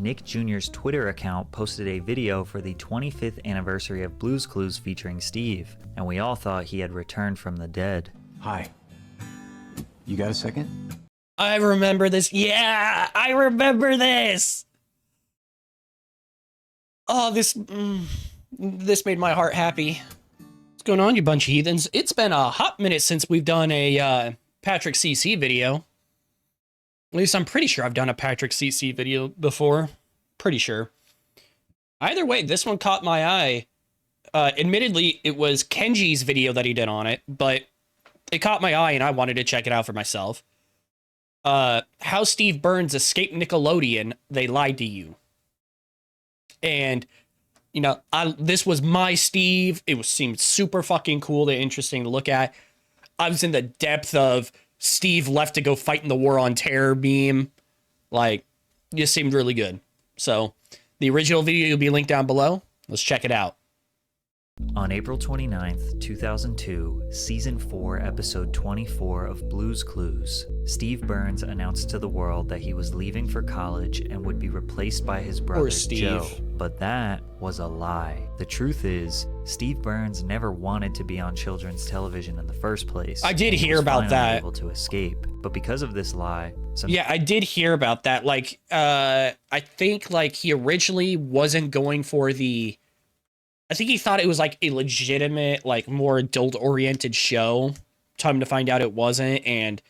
Nick Jr.'s Twitter account posted a video for the 25th anniversary of Blue's Clues featuring Steve, and we all thought he had returned from the dead. Hi. You got a second? I remember this. Yeah, I remember this. Oh, this made my heart happy. What's going on, you bunch of heathens? It's been a hot minute since we've done a Patrick CC video. At least I'm pretty sure I've done a Patrick CC video before. Pretty sure. Either way, this one caught my eye. Admittedly, it was Kenji's video that he did on it, but it caught my eye and I wanted to check it out for myself. How Steve Burns escaped Nickelodeon, they lied to you. And, you know, this was my Steve. It seemed super fucking cool and interesting to look at. I was in the depth of Steve left to go fight in the War on Terror meme. Like, it seemed really good. So, the original video will be linked down below. Let's check it out. On April 29th, 2002, Season 4, Episode 24 of Blue's Clues, Steve Burns announced to the world that he was leaving for college and would be replaced by his brother Joe. But that was a lie. The truth is, Steve Burns never wanted to be on children's television in the first place. I did hear about that. Able to escape, but because of this lie, yeah, I did hear about that. Like, I think like he originally wasn't going for the. I think he thought it was like a legitimate, like more adult-oriented show. Time to find out it wasn't, and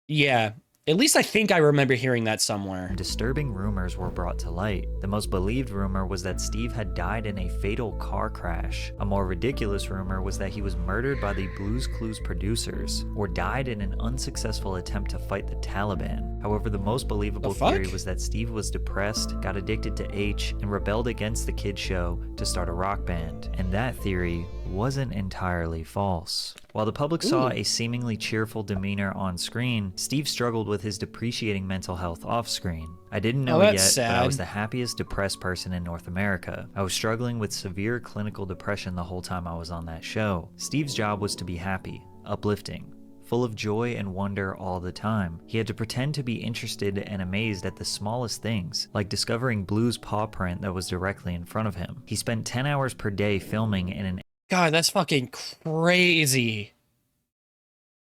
yeah, at least I think I remember hearing that somewhere. Disturbing rumors were brought to light. The most believed rumor was that Steve had died in a fatal car crash. A more ridiculous rumor was that he was murdered by the Blue's Clues producers, or died in an unsuccessful attempt to fight the Taliban. However, the most believable theory was that Steve was depressed, got addicted to H, and rebelled against the kid show to start a rock band. And that theory wasn't entirely false. While the public saw a seemingly cheerful demeanor on screen, Steve struggled with his depreciating mental health off screen. I didn't know it yet, but I was the happiest depressed person in North America. I was struggling with severe clinical depression the whole time I was on that show. Steve's job was to be happy, uplifting, full of joy and wonder all the time. He had to pretend to be interested and amazed at the smallest things, like discovering Blue's paw print that was directly in front of him. He spent 10 hours per day filming in an God, that's fucking crazy.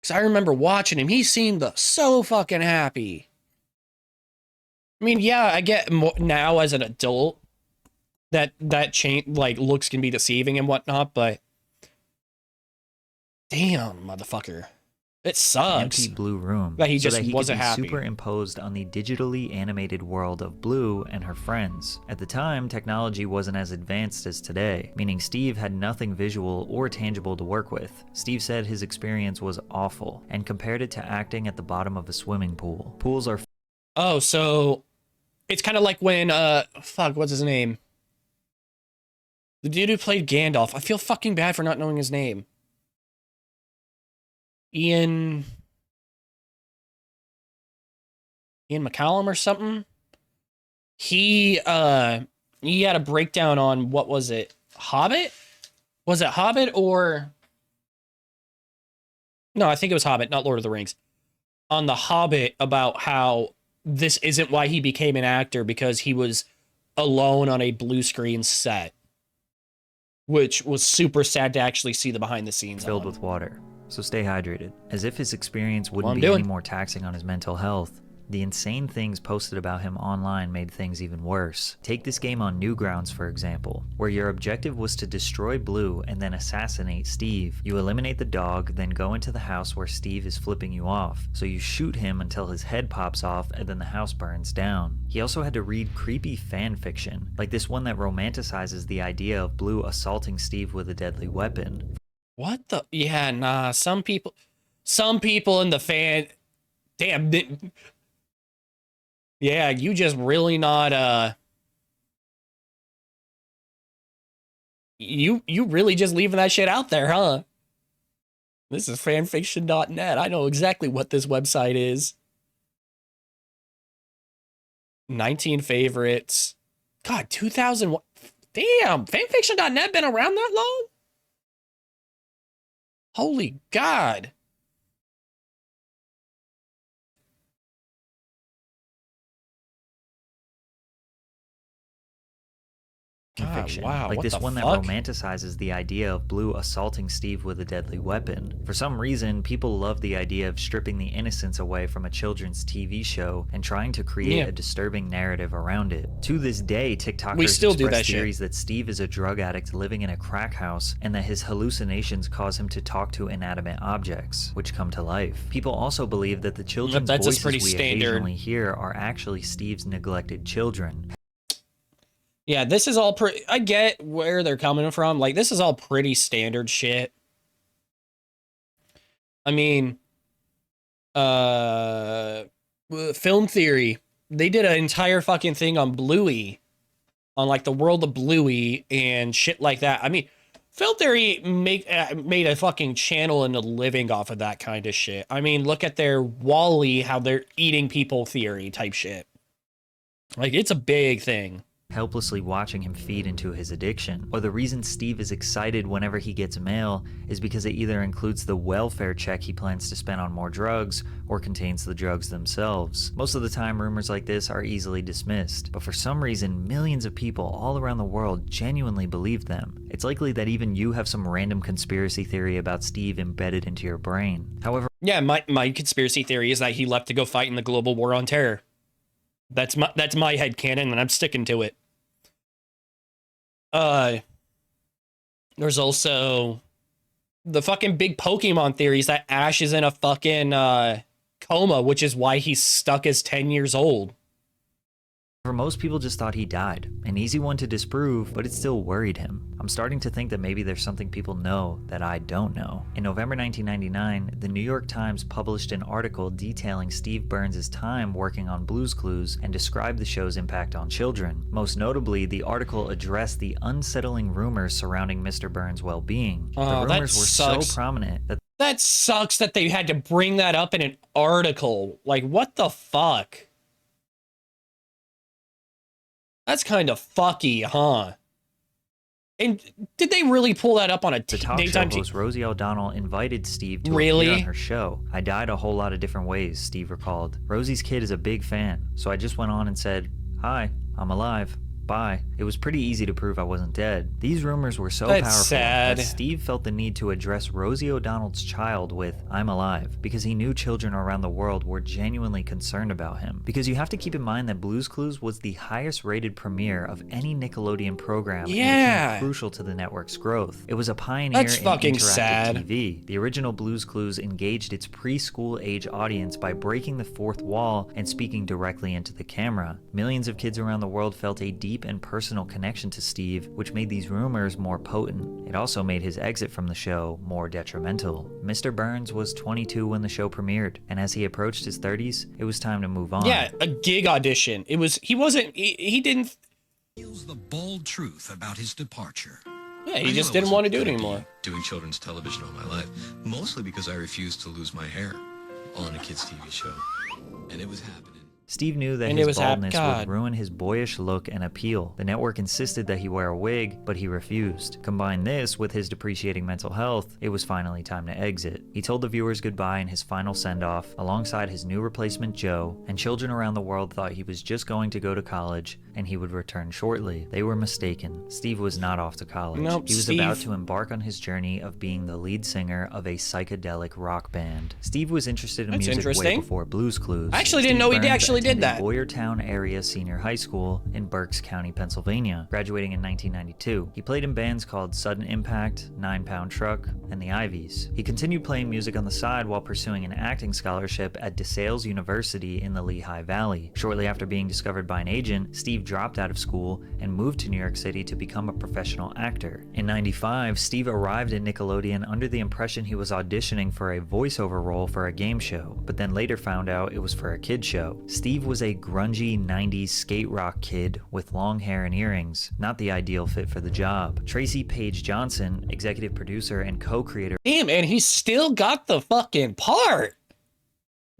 Because I remember watching him. He seemed so fucking happy. I mean, yeah, I get more now as an adult that change, like, looks can be deceiving and whatnot, but damn, motherfucker. It sucks. Empty blue room that he just so that he wasn't could be happy. Superimposed on the digitally animated world of Blue and her friends. At the time, technology wasn't as advanced as today, meaning Steve had nothing visual or tangible to work with. Steve said his experience was awful and compared it to acting at the bottom of a swimming pool. Pools are oh, so it's kind of like when fuck, what's his name? The dude who played Gandalf. I feel fucking bad for not knowing his name. Ian McCallum or something. He had a breakdown on, what was it? Hobbit? Was it Hobbit or no, I think it was Hobbit, not Lord of the Rings. On the Hobbit, about how this isn't why he became an actor, because he was alone on a blue screen set, which was super sad to actually see the behind the scenes filled with water. So stay hydrated. As if his experience wouldn't be doing. any more taxing on his mental health, the insane things posted about him online made things even worse. Take this game on Newgrounds, for example, where your objective was to destroy Blue and then assassinate Steve. You eliminate the dog, then go into the house where Steve is flipping you off. So you shoot him until his head pops off and then the house burns down. He also had to read creepy fan fiction, like this one that romanticizes the idea of Blue assaulting Steve with a deadly weapon. What the? Yeah, nah. Some people in the fan. Damn. Yeah, you just really not. You really just leaving that shit out there, huh? This is fanfiction.net. I know exactly what this website is. 19 favorites. God, 2001. Damn, fanfiction.net been around that long? Holy God. God, fiction, wow, like what this the one that fuck? romanticizes the idea of Blue assaulting Steve with a deadly weapon. For some reason, people love the idea of stripping the innocence away from a children's TV show and trying to create a disturbing narrative around it. To this day, TikTokers still do express that shit. theories that Steve is a drug addict living in a crack house and that his hallucinations cause him to talk to inanimate objects, which come to life. People also believe that the children's That's voices pretty we standard. occasionally hear are actually Steve's neglected children. Yeah, this is all pretty. I get where they're coming from. Like, this is all pretty standard shit. I mean, film theory. They did an entire fucking thing on Bluey, on like the world of Bluey and shit like that. I mean, film theory made a fucking channel and a living off of that kind of shit. I mean, look at their Wall-E, how they're eating people theory type shit. Like, it's a big thing. Helplessly watching him feed into his addiction. Or the reason Steve is excited whenever he gets mail is because it either includes the welfare check he plans to spend on more drugs or contains the drugs themselves. Most of the time, rumors like this are easily dismissed, but for some reason, millions of people all around the world genuinely believe them. It's likely that even you have some random conspiracy theory about Steve embedded into your brain. However, yeah, my conspiracy theory is that he left to go fight in the global war on terror. That's my headcanon, and I'm sticking to it. There's also the fucking big Pokemon theories that Ash is in a fucking coma, which is why he's stuck as 10 years old. most people just thought he died. An easy one to disprove, but it still worried him. I'm starting to think that maybe there's something people know that I don't know. In November 1999, the New York Times published an article detailing Steve Burns' time working on Blue's Clues and described the show's impact on children. Most notably, the article addressed the unsettling rumors surrounding Mr. Burns' well-being. The rumors were so prominent that sucks that they had to bring that up in an article. Like, what the fuck? That's kind of fucky, huh? And did they really pull that up on a daytime host Rosie O'Donnell invited Steve to appear on her show. I died a whole lot of different ways, Steve recalled. Rosie's kid is a big fan, so I just went on and said, "Hi, I'm alive. Bye." It was pretty easy to prove I wasn't dead. These rumors were so powerful that Steve felt the need to address Rosie O'Donnell's child with "I'm alive" because he knew children around the world were genuinely concerned about him. Because you have to keep in mind that Blue's Clues was the highest rated premiere of any Nickelodeon program and became crucial to the network's growth. It was a pioneer in interactive TV. The original Blue's Clues engaged its preschool age audience by breaking the fourth wall and speaking directly into the camera. Millions of kids around the world felt a deep and personal connection to Steve, which made these rumors more potent. It also made his exit from the show more detrimental. Mr. Burns was 22 when the show premiered, and as he approached his 30s, it was time to move on. Yeah, a gig audition. He didn't reveals the bold truth about his departure. Yeah, he just didn't want to do it anymore. Doing children's television all my life, mostly because I refused to lose my hair on a kids' TV show, and it was happening. Steve knew that his baldness would ruin his boyish look and appeal. The network insisted that he wear a wig, but he refused. Combine this with his depreciating mental health, it was finally time to exit. He told the viewers goodbye in his final send-off, alongside his new replacement Joe, and children around the world thought he was just going to go to college and he would return shortly. They were mistaken. Steve was not off to college. He was about to embark on his journey of being the lead singer of a psychedelic rock band. Steve was interested in music way before Blue's Clues. I actually didn't know he actually did that. Boyertown Area Senior High School in Berks County, Pennsylvania, graduating in 1992. He played in bands called Sudden Impact, 9 Pound Truck, and the Ivies. He continued playing music on the side while pursuing an acting scholarship at DeSales University in the Lehigh Valley. Shortly after being discovered by an agent, Steve dropped out of school and moved to New York City to become a professional actor. In '95, Steve arrived at Nickelodeon under the impression he was auditioning for a voiceover role for a game show, but then later found out it was for a kid show. Steve was a grungy 90s skate rock kid with long hair and earrings, not the ideal fit for the job. Tracy Page Johnson, executive producer and co-creator. Damn, and he still got the fucking part.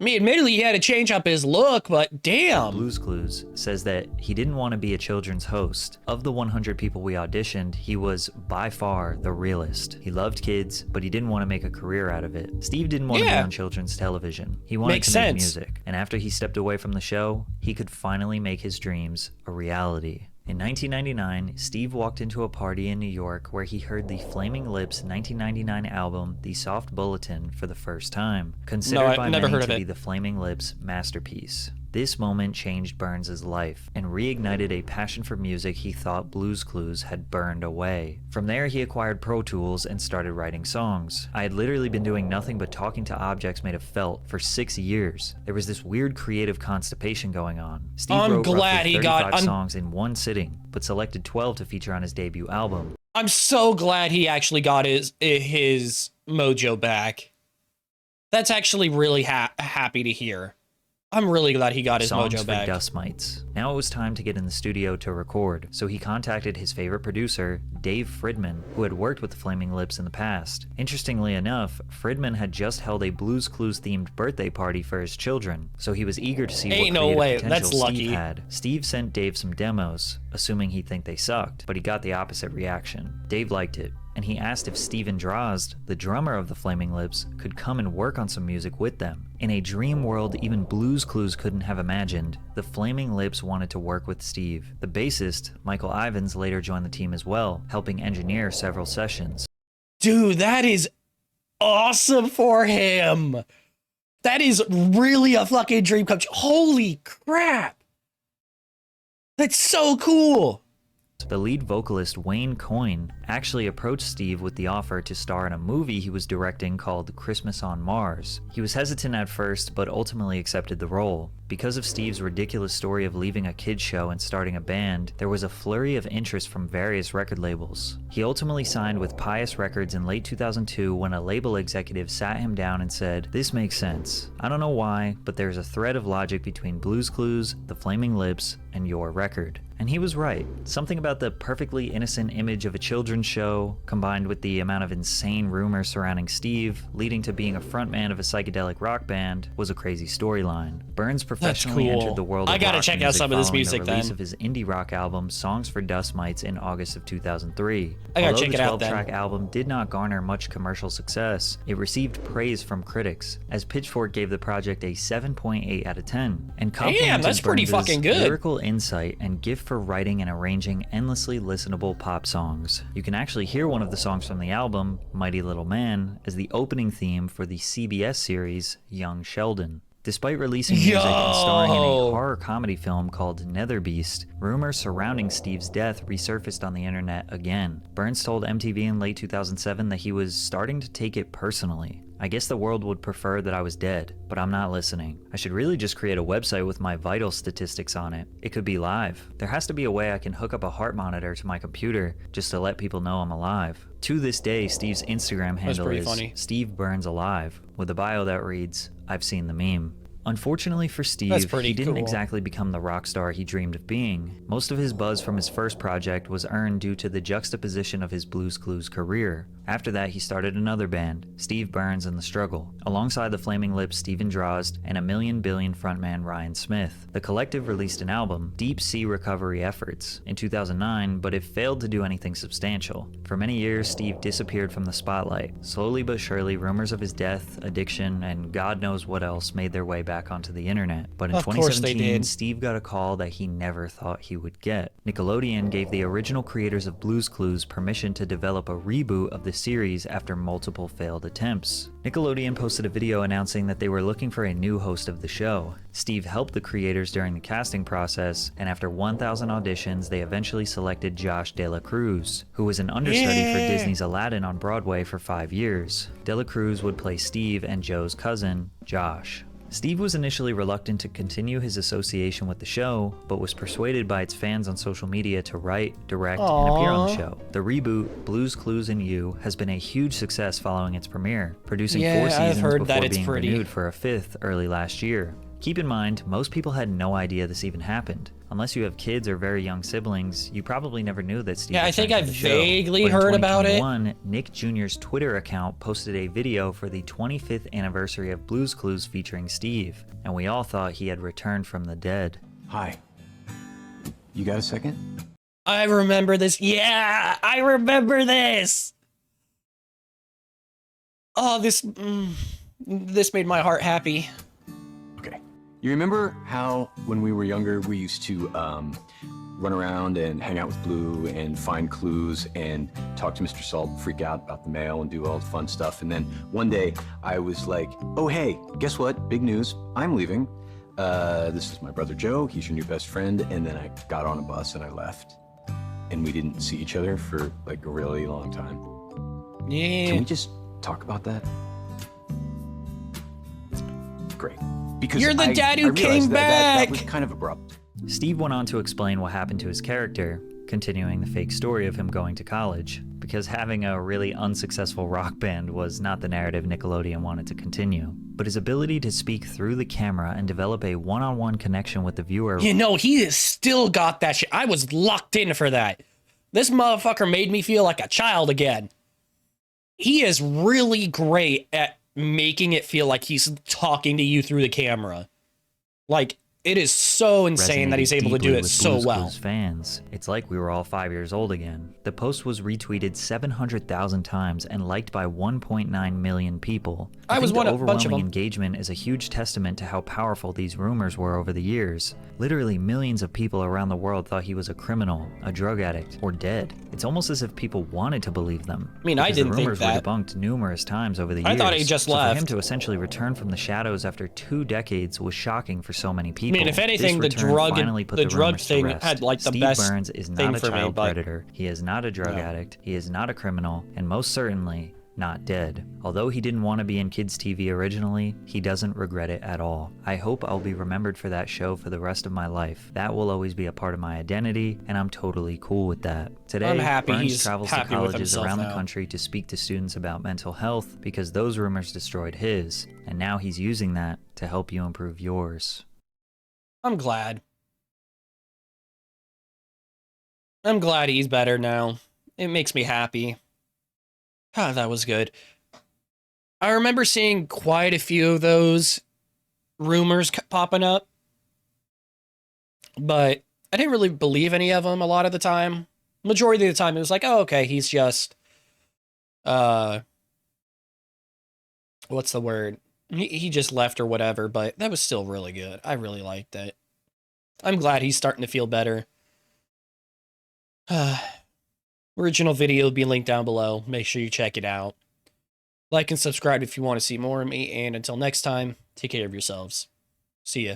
I mean, admittedly, he had to change up his look, but damn. Blue's Clues says that he didn't want to be a children's host. Of the 100 people we auditioned, he was by far the realest. He loved kids, but he didn't want to make a career out of it. Steve didn't want to be on children's television. He wanted to make music. And after he stepped away from the show, he could finally make his dreams a reality. In 1999, Steve walked into a party in New York where he heard the Flaming Lips 1999 album, The Soft Bulletin, for the first time, considered by many to be the Flaming Lips' masterpiece. This moment changed Burns' life and reignited a passion for music he thought Blue's Clues had burned away. From there, he acquired Pro Tools and started writing songs. I had literally been doing nothing but talking to objects made of felt for 6 years. There was this weird creative constipation going on. Steve wrote roughly 35 songs in one sitting, but selected 12 to feature on his debut album. I'm so glad he actually got his mojo back. That's actually really happy to hear. I'm really glad he got his mojo back. For Dust Mites. Now it was time to get in the studio to record, so he contacted his favorite producer, Dave Fridman, who had worked with the Flaming Lips in the past. Interestingly enough, Fridman had just held a Blue's Clues themed birthday party for his children, so he was eager to see what creative potential Steve had. Steve sent Dave some demos, assuming he'd think they sucked, but he got the opposite reaction. Dave liked it, and he asked if Steven Drozd, the drummer of the Flaming Lips, could come and work on some music with them. In a dream world even Blue's Clues couldn't have imagined, the Flaming Lips wanted to work with Steve. The bassist, Michael Ivins, later joined the team as well, helping engineer several sessions. Dude, that is awesome for him! That is really a fucking dream come true. Holy crap! That's so cool! The lead vocalist, Wayne Coyne, actually approached Steve with the offer to star in a movie he was directing called Christmas on Mars. He was hesitant at first, but ultimately accepted the role. Because of Steve's ridiculous story of leaving a kids show and starting a band, there was a flurry of interest from various record labels. He ultimately signed with Pius Records in late 2002 when a label executive sat him down and said, "This makes sense. I don't know why, but there's a thread of logic between Blue's Clues, the Flaming Lips, and your record." And he was right. Something about the perfectly innocent image of a children's show, combined with the amount of insane rumors surrounding Steve, leading to being a frontman of a psychedelic rock band, was a crazy storyline. Burns professionally entered the world of rock music check out some of this music the release of his indie rock album Songs for Dust Mites in August of 2003. Although the 12-track album did not garner much commercial success, it received praise from critics, as Pitchfork gave the project a 7.8 out of 10, and complimented Burns' lyrical insight and gift for writing and arranging endlessly listenable pop songs. You can actually hear one of the songs from the album, Mighty Little Man, as the opening theme for the CBS series Young Sheldon. Despite releasing music and starring in a horror comedy film called Netherbeast, rumors surrounding Steve's death resurfaced on the internet again. Burns told MTV in late 2007 that he was starting to take it personally. "I guess the world would prefer that I was dead, but I'm not listening. I should really just create a website with my vital statistics on it. It could be live. There has to be a way I can hook up a heart monitor to my computer just to let people know I'm alive." To this day, Steve's Instagram handle is Steve Burns Alive, with a bio that reads, "I've seen the meme." Unfortunately for Steve, he didn't exactly become the rock star he dreamed of being. Most of his buzz from his first project was earned due to the juxtaposition of his Blue's Clues career. After that, he started another band, Steve Burns and the Struggle, alongside the Flaming Lips Steven Drozd and A Million Billion frontman Ryan Smith. The collective released an album, Deep Sea Recovery Efforts, in 2009, but it failed to do anything substantial. For many years, Steve disappeared from the spotlight. Slowly but surely, rumors of his death, addiction, and God knows what else made their way back onto the internet. But in 2017, Steve got a call that he never thought he would get. Nickelodeon gave the original creators of Blue's Clues permission to develop a reboot of the series after multiple failed attempts. Nickelodeon posted a video announcing that they were looking for a new host of the show. Steve helped the creators during the casting process, and after 1,000 auditions, they eventually selected Josh De La Cruz, who was an understudy for Disney's Aladdin on Broadway for 5 years. De La Cruz would play Steve and Joe's cousin, Josh. Steve was initially reluctant to continue his association with the show, but was persuaded by its fans on social media to write, direct, and appear on the show. The reboot, Blue's Clues and You, has been a huge success following its premiere, producing 4 seasons before being renewed for a 5th early last year. Keep in mind, most people had no idea this even happened. Unless you have kids or very young siblings, you probably never knew that Steve I think I vaguely heard about it. Nick Jr.'s Twitter account posted a video for the 25th anniversary of Blue's Clues featuring Steve, and we all thought he had returned from the dead. Hi. You got a second? I remember this. Yeah, I remember this. Oh, this made my heart happy. Okay. You remember how when we were younger, we used to run around and hang out with Blue and find clues and talk to Mr. Salt, freak out about the mail and do all the fun stuff. And then one day I was like, oh, hey, guess what? Big news. I'm leaving. This is my brother Joe. He's your new best friend. And then I got on a bus and I left. And we didn't see each other for like a really long time. Yeah. Can we just talk about that? Great. Because You're the dad who I came realized that back. was kind of abrupt. Steve went on to explain what happened to his character, continuing the fake story of him going to college, because having a really unsuccessful rock band was not the narrative Nickelodeon wanted to continue. But his ability to speak through the camera and develop a one-on-one connection with the viewer. You know, he has still got that shit. I was locked in for that. This motherfucker made me feel like a child again. He is really great at making it feel like he's talking to you through the camera. Like, it is so insane that he's able to do it so well. Blues fans. It's like we were all 5 years old again. The post was retweeted 700,000 times and liked by 1.9 million people. I was think the one bunch of overwhelming them. engagement is a huge testament to how powerful these rumors were over the years. Literally millions of people around the world thought he was a criminal, a drug addict, or dead. It's almost as if people wanted to believe them. I mean, I because didn't the think rumors that. were debunked numerous times over the years. I thought he just so left. for him to essentially return from the shadows after 2 decades was shocking for so many I people. mean, if anything, This the return drug finally put the the drug rumors to thing rest. had like the Steve best Burns is thing not a for me, child but predator. He is not a drug addict. He is not a criminal, and most certainly not dead. Although he didn't want to be in kids' TV originally, he doesn't regret it at all. I hope I'll be remembered for that show for the rest of my life. That will always be a part of my identity, and I'm totally cool with that. Today, I'm happy Burns he's travels to happy with colleges himself around the now. country to speak to students about mental health because those rumors destroyed his, and now he's using that to help you improve yours. I'm glad. I'm glad he's better now. It makes me happy. Ah, that was good. I remember seeing quite a few of those rumors popping up, but I didn't really believe any of them a lot of the time. Majority of the time, it was like, oh, okay, he's just, what's the word? He just left or whatever, but that was still really good. I really liked it. I'm glad he's starting to feel better. Original video will be linked down below. Make sure you check it out. Like and subscribe if you want to see more of me, and until next time, take care of yourselves. See ya.